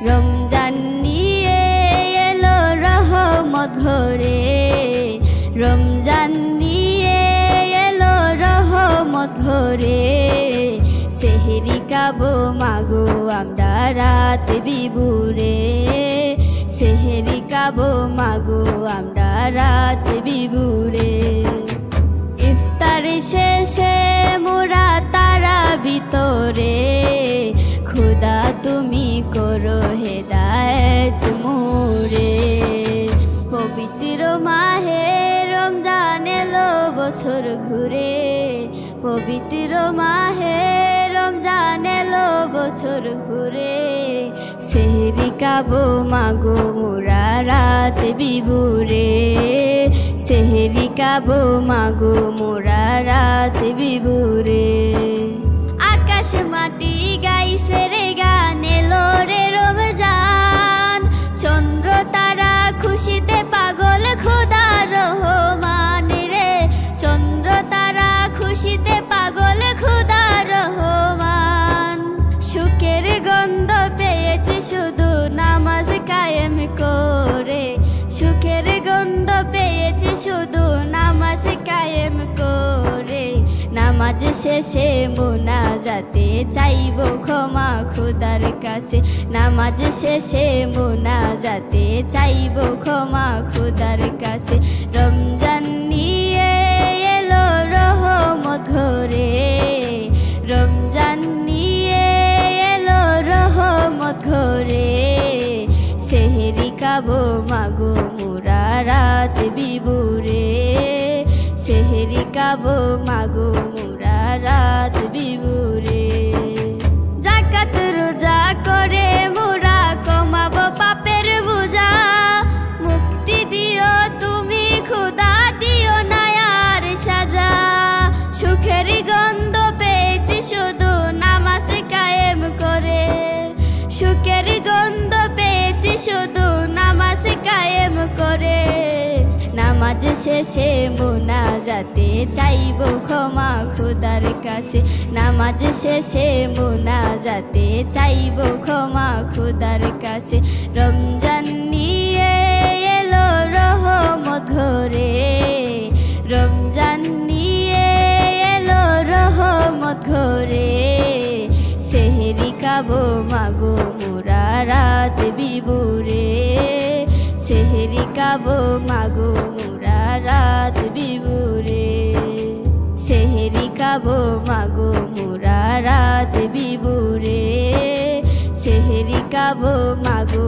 রমজান নিয়ে এলো রহমত ঘরে, রমজান নিয়ে এলো রহমত ঘরে। সেহরি খাবো মাগো আমরা রাত বিবুরে, সেহরি খাবো মাগো আমরা রাত বিবুরে। ইফতার শেষে মোরা তারা ভিতরে, খুদা তুমি করো হেদায়েত মোরে। পবিত্র মাহে রমজান এলো বছর ঘুরে, পবিত্র মাহে রমজান এলো বছর ঘুরে। সেহরি খাবো মাগো মোরা রাত বিবুরে, সেহরি খাবো মাগো মোরা রাত বিবুরে। আকাশ মাটি গাইছে রে গান এলো রে রমজান, চন্দ্র তারা খুশিতে পাগল খোদা রহমান রে, চন্দ্র তারা খুশিতে পাগল খোদা রহমান। সুখের গন্ধ পেয়েছি শুধু নামাজ কায়েম করে, সুখের গন্ধ পেয়েছি শুধু নামাজ কায়েম করে। নামাজ শেষে মুনাজাতে চাইবো ক্ষমা খোদার কাছে, নামাজ শেষে মুনাজাতে চাইবো ক্ষমা খোদার কাছে। রমজান নিয়ে এলো রহমত ঘরে, রমজান নিয়ে এলো রহমত ঘরে। সেহরি খাবো মাগো মোরা রাত বিবুরে, সেহরি খাবো মাগো মোরা রাত বিবুরে। যাকাত রোজা করে মোরা কমাবো পাপের বোঝা, মুক্তি দিও তুমি খোদা দিও না আর সাজা। সুখের গন্ধ পেয়েছি শুধু নামাজ কায়েম করে, সুখের গন্ধ পেয়েছি শুধু নামাজ কায়েম করে। নামাজ শেষে মুনাজাতে চাইবো ক্ষমা খোদার কাছে, নামাজ শেষে মুনাজাতে চাইবো ক্ষমা খোদার কাছে। রমজান নিয়ে এলো রহমত ঘরে, রমজান নিয়ে এলো রহমত ঘরে। সেহরি খাবো মাগো মোরা রাত বিবুরে, সেহরি খাবো মাগো মোরা রাত বিবুরে, সেহরি খাবো মাগো মোরা রাত বিবুরে, সেহরি খাবো মাগো